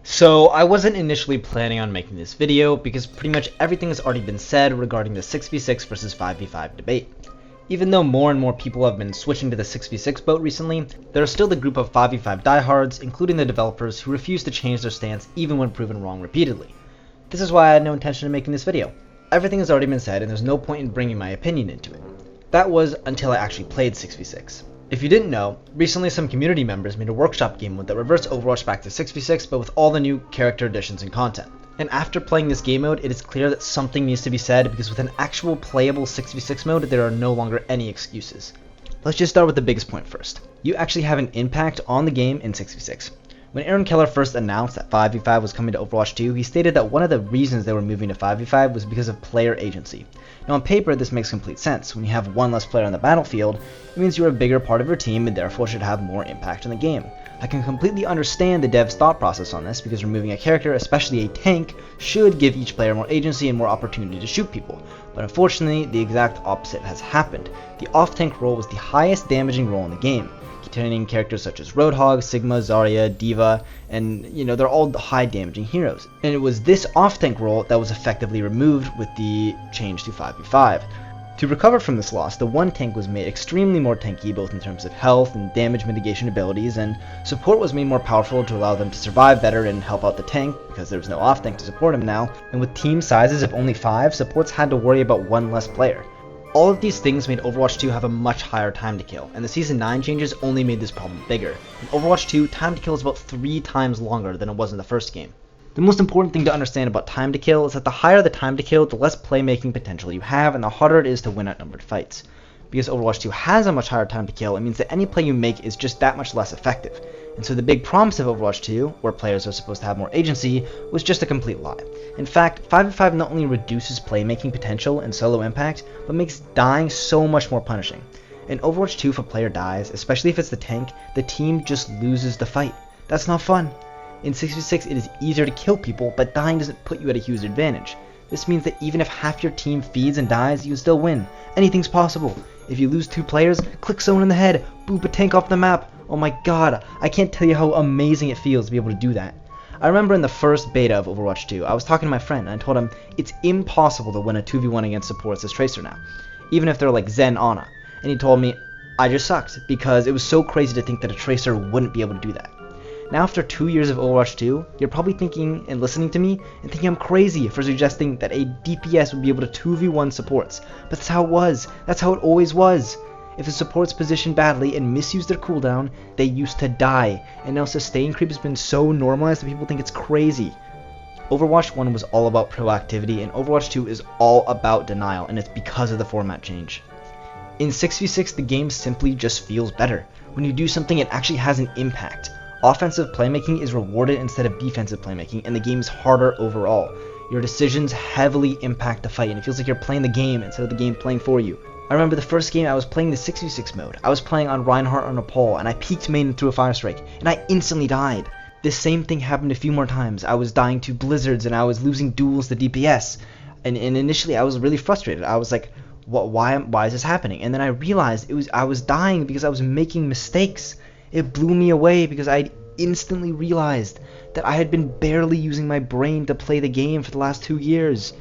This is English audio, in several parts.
So I wasn't initially planning on making this video because pretty much everything has already been said regarding the 6v6 versus 5v5 debate. Even though more and more people have been switching to the 6v6 boat recently, there are still the group of 5v5 diehards, including the developers, who refuse to change their stance even when proven wrong repeatedly. This is why I had no intention of making this video. Everything has already been said and there's no point in bringing my opinion into it. That was until I actually played 6v6. If you didn't know, recently some community members made a workshop game mode that reverts Overwatch back to 6v6 but with all the new character additions and content. And after playing this game mode, it is clear that something needs to be said because with an actual playable 6v6 mode, there are no longer any excuses. Let's just start with the biggest point first. You actually have an impact on the game in 6v6. When Aaron Keller first announced that 5v5 was coming to Overwatch 2, he stated that one of the reasons they were moving to 5v5 was because of player agency. Now on paper this makes complete sense. When you have one less player on the battlefield, it means you're a bigger part of your team and therefore should have more impact on the game. I can completely understand the dev's thought process on this because removing a character, especially a tank, should give each player more agency and more opportunity to shoot people. But unfortunately, the exact opposite has happened. The off-tank role was the highest damaging role in the game, containing characters such as Roadhog, Sigma, Zarya, D.Va, and they're all high damaging heroes. And it was this off-tank role that was effectively removed with the change to 5v5. To recover from this loss, the one tank was made extremely more tanky both in terms of health and damage mitigation abilities, and support was made more powerful to allow them to survive better and help out the tank because there was no off-tank to support him now, and with team sizes of only 5, supports had to worry about one less player. All of these things made Overwatch 2 have a much higher time to kill, and the Season 9 changes only made this problem bigger. In Overwatch 2, time to kill is about 3 times longer than it was in the first game. The most important thing to understand about time to kill is that the higher the time to kill, the less playmaking potential you have, and the harder it is to win outnumbered fights. Because Overwatch 2 has a much higher time to kill, it means that any play you make is just that much less effective. And so the big promise of Overwatch 2, where players are supposed to have more agency, was just a complete lie. In fact, 5v5 not only reduces playmaking potential and solo impact, but makes dying so much more punishing. In Overwatch 2, if a player dies, especially if it's the tank, the team just loses the fight. That's not fun. In 6v6, it is easier to kill people, but dying doesn't put you at a huge advantage. This means that even if half your team feeds and dies, you still win. Anything's possible. If you lose 2 players, click someone in the head, boop a tank off the map. Oh my god, I can't tell you how amazing it feels to be able to do that. I remember in the first beta of Overwatch 2, I was talking to my friend and I told him it's impossible to win a 2v1 against supports as Tracer now, even if they're like Zen Ana. And he told me I just sucked because it was so crazy to think that a Tracer wouldn't be able to do that. Now after 2 years of Overwatch 2, you're probably thinking and listening to me and thinking I'm crazy for suggesting that a DPS would be able to 2v1 supports. But that's how it was. That's how it always was. If the supports position badly and misuse their cooldown, they used to die. And now sustain creep has been so normalized that people think it's crazy. Overwatch 1 was all about proactivity and Overwatch 2 is all about denial, and it's because of the format change. In 6v6, the game simply just feels better. When you do something, it actually has an impact. Offensive playmaking is rewarded instead of defensive playmaking, and the game is harder overall. Your decisions heavily impact the fight, and it feels like you're playing the game instead of the game playing for you. I remember the first game I was playing the 6v6 mode. I was playing on Reinhardt on Nepal, and I peeked main through a fire strike, and I instantly died. This same thing happened a few more times. I was dying to blizzards, and I was losing duels to DPS. And initially I was really frustrated. I was like, why is this happening? And then I realized I was dying because I was making mistakes. It blew me away because I instantly realized that I had been barely using my brain to play the game for the last 2 years.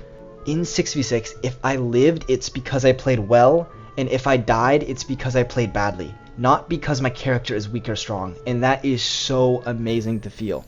In 6v6, if I lived, it's because I played well, and if I died, it's because I played badly. Not because my character is weak or strong, and that is so amazing to feel.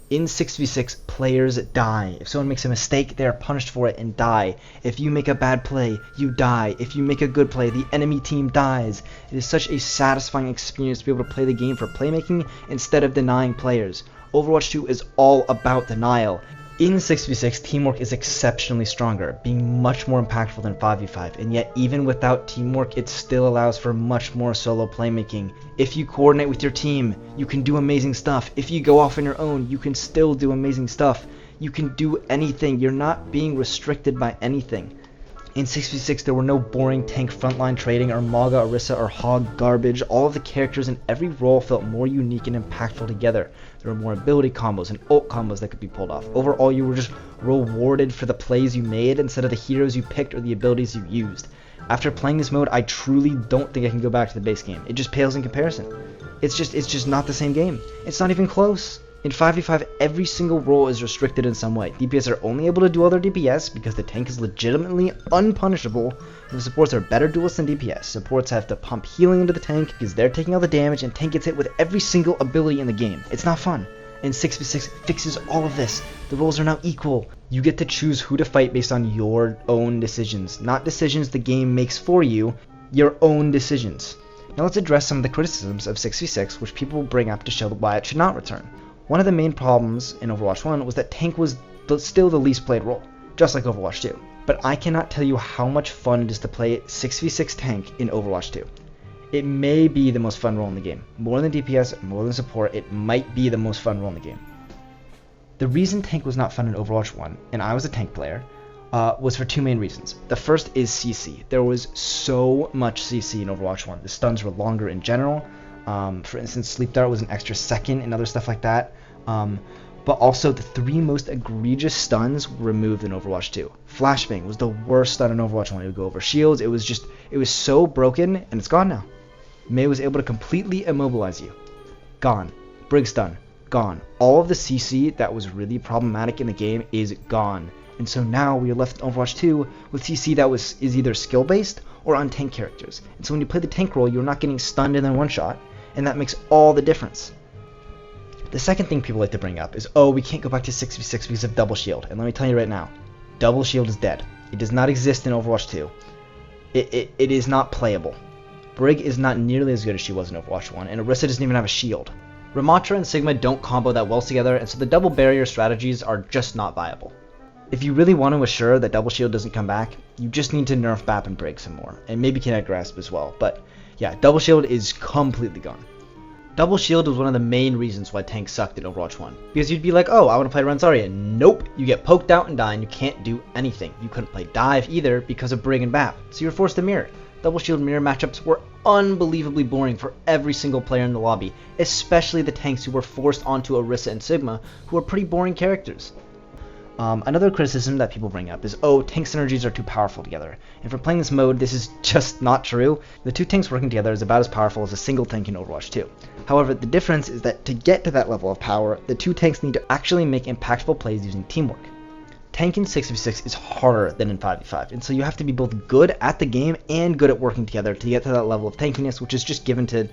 In 6v6, players die. If someone makes a mistake, they are punished for it and die. If you make a bad play, you die. If you make a good play, the enemy team dies. It is such a satisfying experience to be able to play the game for playmaking instead of denying players. Overwatch 2 is all about denial. In 6v6, teamwork is exceptionally stronger, being much more impactful than 5v5, and yet even without teamwork, it still allows for much more solo playmaking. If you coordinate with your team, you can do amazing stuff. If you go off on your own, you can still do amazing stuff. You can do anything. You're not being restricted by anything. In 6v6, there were no boring tank frontline trading or Maga, Orisa, or Hog garbage. All of the characters in every role felt more unique and impactful together. There were more ability combos and ult combos that could be pulled off. Overall, you were just rewarded for the plays you made instead of the heroes you picked or the abilities you used. After playing this mode, I truly don't think I can go back to the base game. It just pales in comparison. It's just not the same game. It's not even close. In 5v5, every single role is restricted in some way. DPS are only able to duel their DPS because the tank is legitimately unpunishable, and the supports are better duelists than DPS. Supports have to pump healing into the tank because they're taking all the damage, and tank gets hit with every single ability in the game. It's not fun. And 6v6 fixes all of this. The roles are now equal. You get to choose who to fight based on your own decisions, not decisions the game makes for you, your own decisions. Now let's address some of the criticisms of 6v6 which people bring up to show why it should not return. One of the main problems in Overwatch 1 was that tank was still the least played role, just like Overwatch 2. But I cannot tell you how much fun it is to play 6v6 tank in Overwatch 2. It may be the most fun role in the game. More than DPS, more than support, it might be the most fun role in the game. The reason tank was not fun in Overwatch 1, and I was a tank player, was for two main reasons. The first is CC. There was so much CC in Overwatch 1. The stuns were longer in general. For instance, Sleep Dart was an extra second and other stuff like that. But also the three most egregious stuns were removed in Overwatch 2. Flashbang was the worst stun in Overwatch 1. It would go over shields. It was so broken, and it's gone now. Mei was able to completely immobilize you. Gone. Brig stun. Gone. All of the CC that was really problematic in the game is gone. And so now we are left in Overwatch 2 with CC that is either skill-based or on tank characters. And so when you play the tank role, you're not getting stunned in then one shot, and that makes all the difference. The second thing people like to bring up is, oh, we can't go back to 6v6 because of double shield. And let me tell you right now, double shield is dead. It does not exist in Overwatch 2. It is not playable. Brig is not nearly as good as she was in Overwatch 1, and Orisa doesn't even have a shield. Ramattra and Sigma don't combo that well together, and so the double barrier strategies are just not viable. If you really want to assure that double shield doesn't come back, you just need to nerf BAP and Brig some more, and maybe Kinetic Grasp as well. But yeah, double shield is completely gone. Double shield was one of the main reasons why tanks sucked in Overwatch 1. Because you'd be like, oh, I want to play Ren Zarya. Nope, you get poked out and die and you can't do anything. You couldn't play Dive either because of Brig and BAP, so you were forced to mirror. Double shield mirror matchups were unbelievably boring for every single player in the lobby, especially the tanks who were forced onto Orisa and Sigma, who are pretty boring characters. Another criticism that people bring up is, oh, tank synergies are too powerful together. And for playing this mode, this is just not true. The two tanks working together is about as powerful as a single tank in Overwatch 2. However, the difference is that to get to that level of power, the two tanks need to actually make impactful plays using teamwork. Tank in 6v6 is harder than in 5v5, and so you have to be both good at the game and good at working together to get to that level of tankiness, which is just given to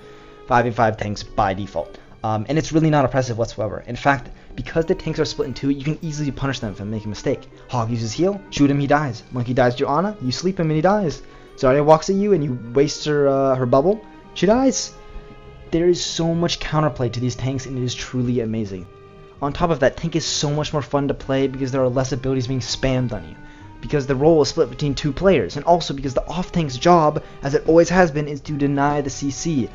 5v5 tanks by default. And it's really not oppressive whatsoever. In fact, because the tanks are split in two, you can easily punish them if they make a mistake. Hog uses heal, shoot him, he dies. Monkey dies to your Ana, you sleep him and he dies. Zarya walks at you and you waste her bubble, she dies. There is so much counterplay to these tanks, and it is truly amazing. On top of that, tank is so much more fun to play because there are less abilities being spammed on you. Because the role is split between two players, and also because the off tank's job, as it always has been, is to deny the CC.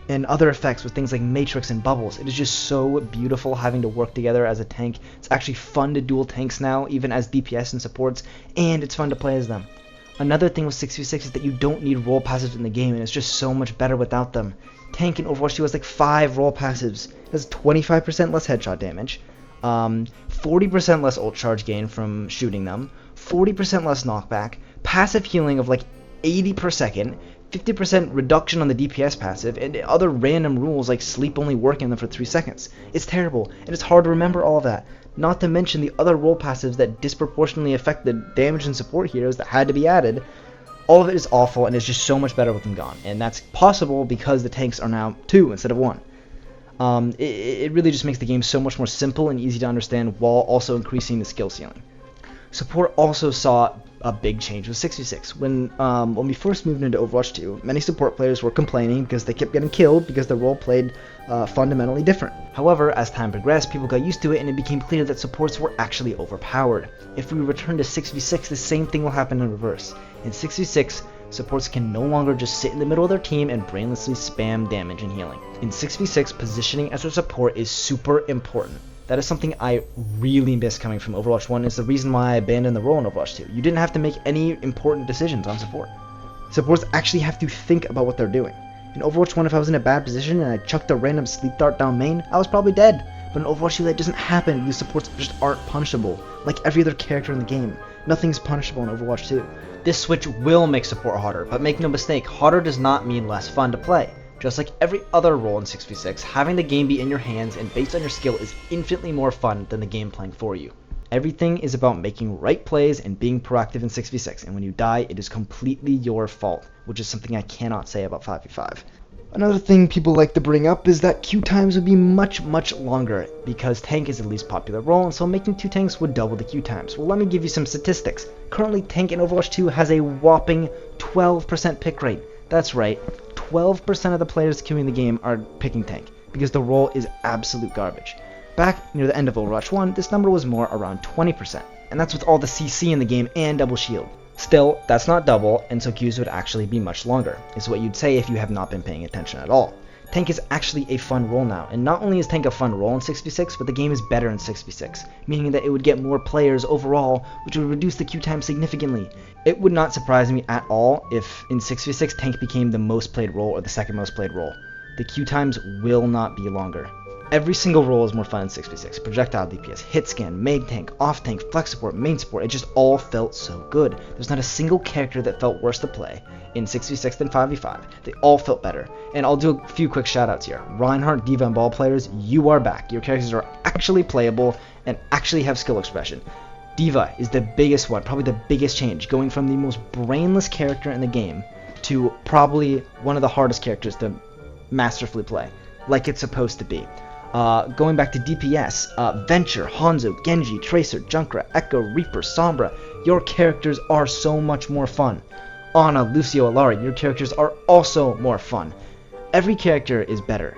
And other effects with things like Matrix and Bubbles. It is just so beautiful having to work together as a tank. It's actually fun to duel tanks now, even as DPS and supports, and it's fun to play as them. Another thing with 6v6 is that you don't need role passives in the game, and it's just so much better without them. Tank in Overwatch 2 has like 5 role passives. It has 25% less headshot damage, 40% less ult charge gain from shooting them, 40% less knockback, passive healing of like 80 per second, 50% reduction on the DPS passive, and other random rules like sleep only working them for 3 seconds. It's terrible, and it's hard to remember all of that. Not to mention the other role passives that disproportionately affect the damage and support heroes that had to be added. All of it is awful, and it's just so much better with them gone. And that's possible because the tanks are now 2 instead of 1. It really just makes the game so much more simple and easy to understand while also increasing the skill ceiling. Support also saw a big change with 6v6. When we first moved into Overwatch 2, many support players were complaining because they kept getting killed because the role played fundamentally different. However, as time progressed, people got used to it and it became clear that supports were actually overpowered. If we return to 6v6, the same thing will happen in reverse. In 6v6, supports can no longer just sit in the middle of their team and brainlessly spam damage and healing. In 6v6, positioning as a support is super important. That is something I really miss coming from Overwatch 1. It's the reason why I abandoned the role in Overwatch 2. You didn't have to make any important decisions on support. Supports actually have to think about what they're doing. In Overwatch 1, if I was in a bad position and I chucked a random sleep dart down main, I was probably dead. But in Overwatch 2, that doesn't happen because supports just aren't punishable, like every other character in the game. Nothing's punishable in Overwatch 2. This switch will make support harder, but make no mistake, harder does not mean less fun to play. Just like every other role in 6v6, having the game be in your hands and based on your skill is infinitely more fun than the game playing for you. Everything is about making right plays and being proactive in 6v6, and when you die, it is completely your fault, which is something I cannot say about 5v5. Another thing people like to bring up is that queue times would be much longer because tank is the least popular role, and so making 2 tanks would double the queue times. Well, let me give you some statistics. Currently, tank in Overwatch 2 has a whopping 12% pick rate. That's right, 12% of the players queuing the game are picking tank because the role is absolute garbage. Back near the end of Overwatch 1, this number was more around 20%, and that's with all the CC in the game and double shield. Still, that's not double, and so queues would actually be much longer, is what you'd say if you have not been paying attention at all. Tank is actually a fun role now, and not only is tank a fun role in 6v6, but the game is better in 6v6, meaning that it would get more players overall, which would reduce the queue time significantly. It would not surprise me at all if in 6v6 tank became the most played role or the second most played role. The queue times will not be longer. Every single role is more fun in 6v6. Projectile DPS, hit scan, mag tank, off tank, flex support, main support, it just all felt so good. There's not a single character that felt worse to play in 6v6 than 5v5. They all felt better. And I'll do a few quick shoutouts here. Reinhardt, D.Va, and Ball players, you are back. Your characters are actually playable and actually have skill expression. D.Va is the biggest one, probably the biggest change, going from the most brainless character in the game to probably one of the hardest characters to masterfully play, like it's supposed to be. Going back to DPS, Venture, Hanzo, Genji, Tracer, Junkrat, Echo, Reaper, Sombra, your characters are so much more fun. Ana, Lucio, Alari, your characters are also more fun. Every character is better.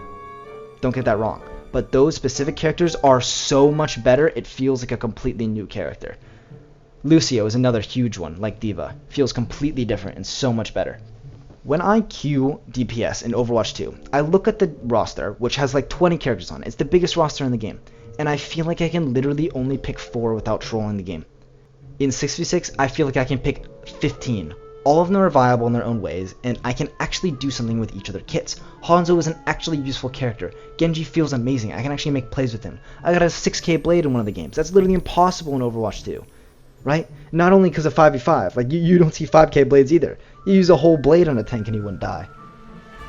Don't get that wrong. But those specific characters are so much better, it feels like a completely new character. Lucio is another huge one, like D.Va. Feels completely different and so much better. When I queue DPS in Overwatch 2, I look at the roster, which has like 20 characters on it. It's the biggest roster in the game, and I feel like I can literally only pick 4 without trolling the game. In 6v6, I feel like I can pick 15. All of them are viable in their own ways, and I can actually do something with each of their kits. Hanzo is an actually useful character. Genji feels amazing. I can actually make plays with him. I got a 6k blade in one of the games. That's literally impossible in Overwatch 2. Right? Not only because of 5v5, like you don't see 5k blades either. You use a whole blade on a tank and you wouldn't die.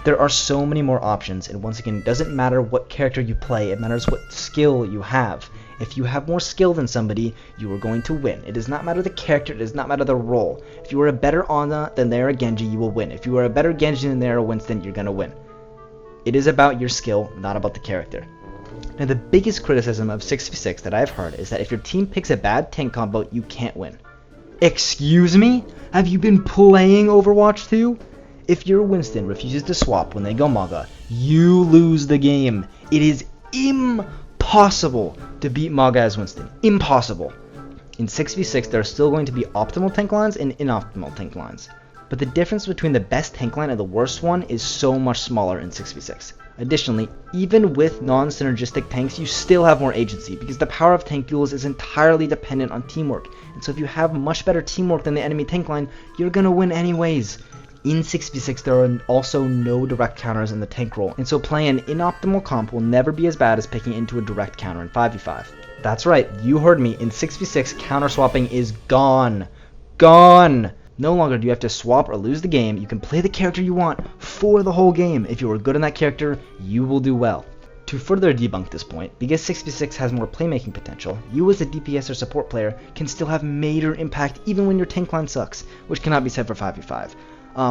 There are so many more options, and once again, it doesn't matter what character you play, it matters what skill you have. If you have more skill than somebody, you are going to win. It does not matter the character, it does not matter the role. If you are a better Ana than they are a Genji, you will win. If you are a better Genji than they are a Winston, you're gonna win. It is about your skill, not about the character. Now, the biggest criticism of 6v6 that I've heard is that if your team picks a bad tank combo, you can't win. Excuse me? Have you been playing Overwatch 2? If your Winston refuses to swap when they go Maga, you lose the game. It is impossible to beat Maga as Winston. Impossible. In 6v6, there are still going to be optimal tank lines and inoptimal tank lines. But the difference between the best tank line and the worst one is so much smaller in 6v6. Additionally, even with non-synergistic tanks, you still have more agency because the power of tank duels is entirely dependent on teamwork. And so if you have much better teamwork than the enemy tank line, you're gonna win anyways. In 6v6, there are also no direct counters in the tank role, and so playing an inoptimal comp will never be as bad as picking into a direct counter in 5v5. That's right, you heard me, in 6v6, counter swapping is gone. Gone! No longer do you have to swap or lose the game, you can play the character you want for the whole game. If you are good on that character, you will do well. To further debunk this point, because 6v6 has more playmaking potential, you as a DPS or support player can still have major impact even when your tank line sucks, which cannot be said for 5v5.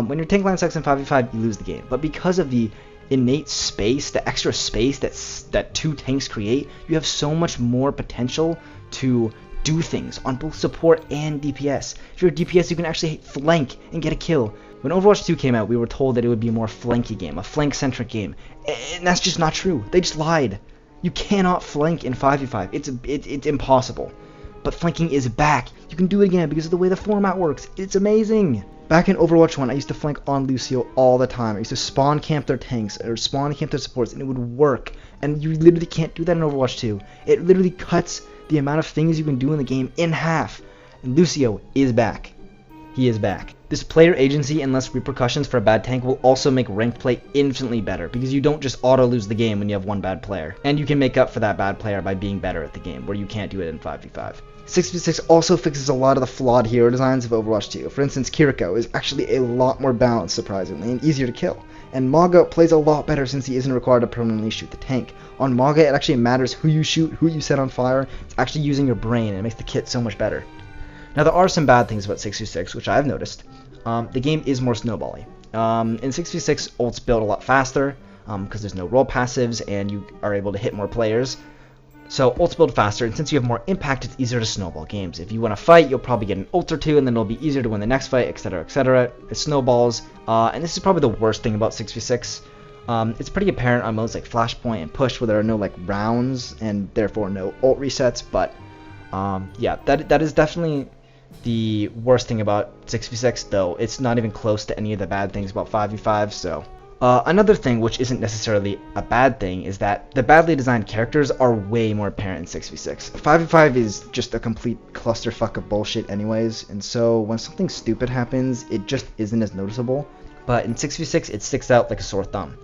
When your tank line sucks in 5v5, you lose the game, but because of the innate space, the extra space that 2 tanks create, you have so much more potential to do things on both support and DPS. If you're a DPS, you can actually flank and get a kill. When Overwatch 2 came out, we were told that it would be a more flanky game, a flank-centric game, and that's just not true. They just lied. You cannot flank in 5v5. It's impossible. But flanking is back. You can do it again because of the way the format works. It's amazing. Back in Overwatch 1, I used to flank on Lucio all the time. I used to spawn camp their tanks or spawn camp their supports, and it would work. And you literally can't do that in Overwatch 2. It literally cuts the amount of things you can do in the game in half. And Lucio is back. He is back. This player agency and less repercussions for a bad tank will also make ranked play infinitely better, because you don't just auto lose the game when you have one bad player. And you can make up for that bad player by being better at the game, where you can't do it in 5v5. 6v6 also fixes a lot of the flawed hero designs of Overwatch 2. For instance, Kiriko is actually a lot more balanced, surprisingly, and easier to kill. And Maga plays a lot better since he isn't required to permanently shoot the tank. On Maga, it actually matters who you shoot, who you set on fire. It's actually using your brain, and it makes the kit so much better. Now, there are some bad things about 6v6, which I've noticed. The game is more snowbally. In 6v6, ults build a lot faster, because there's no roll passives, and you are able to hit more players. So ults build faster, and since you have more impact, it's easier to snowball games. If you want to fight, you'll probably get an ult or two, and then it'll be easier to win the next fight, etc., etc. It snowballs, and this is probably the worst thing about 6v6. It's pretty apparent on modes like Flashpoint and Push, where there are no like rounds, and therefore no ult resets, but yeah, that is definitely the worst thing about 6v6, though it's not even close to any of the bad things about 5v5, so... another thing, which isn't necessarily a bad thing, is that the badly designed characters are way more apparent in 6v6. 5v5 is just a complete clusterfuck of bullshit anyways, and so when something stupid happens, it just isn't as noticeable. But in 6v6, it sticks out like a sore thumb.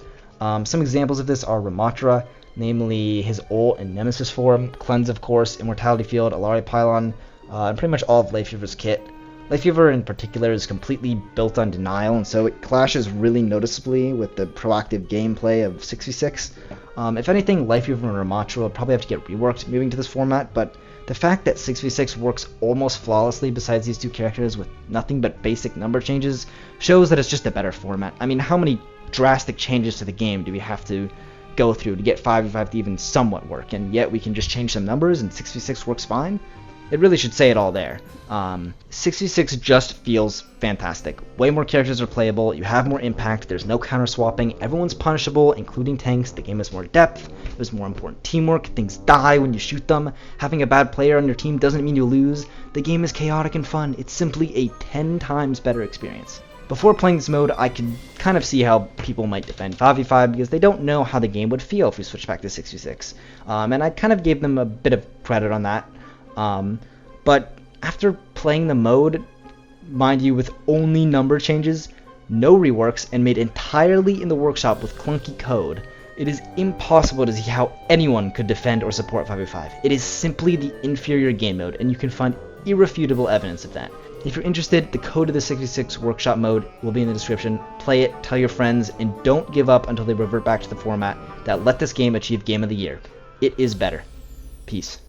Some examples of this are Ramatra, namely his ult and Nemesis form, Cleanse of course, Immortality Field, Alari Pylon, and pretty much all of Life Fever's kit. Life Fever in particular is completely built on denial, and so it clashes really noticeably with the proactive gameplay of 6v6. If anything, Life Fever and Ramatra will probably have to get reworked moving to this format, but the fact that 6v6 works almost flawlessly besides these two characters with nothing but basic number changes shows that it's just a better format. I mean, how many drastic changes to the game do we have to go through to get 5v5 to even somewhat work, and yet we can just change some numbers and 6v6 works fine? It really should say it all there. 6v6 just feels fantastic. Way more characters are playable, you have more impact, there's no counter swapping, everyone's punishable, including tanks, the game has more depth, there's more important teamwork, things die when you shoot them, having a bad player on your team doesn't mean you lose, the game is chaotic and fun, it's simply a 10 times better experience. Before playing this mode, I could kind of see how people might defend 5v5 because they don't know how the game would feel if we switched back to 6v6. And I kind of gave them a bit of credit on that. But after playing the mode, mind you, with only number changes, no reworks, and made entirely in the workshop with clunky code, it is impossible to see how anyone could defend or support 5v5. It is simply the inferior game mode, and you can find irrefutable evidence of that. If you're interested, the code of the 6v6 workshop mode will be in the description. Play it, tell your friends, and don't give up until they revert back to the format that let this game achieve Game of the Year. It is better. Peace.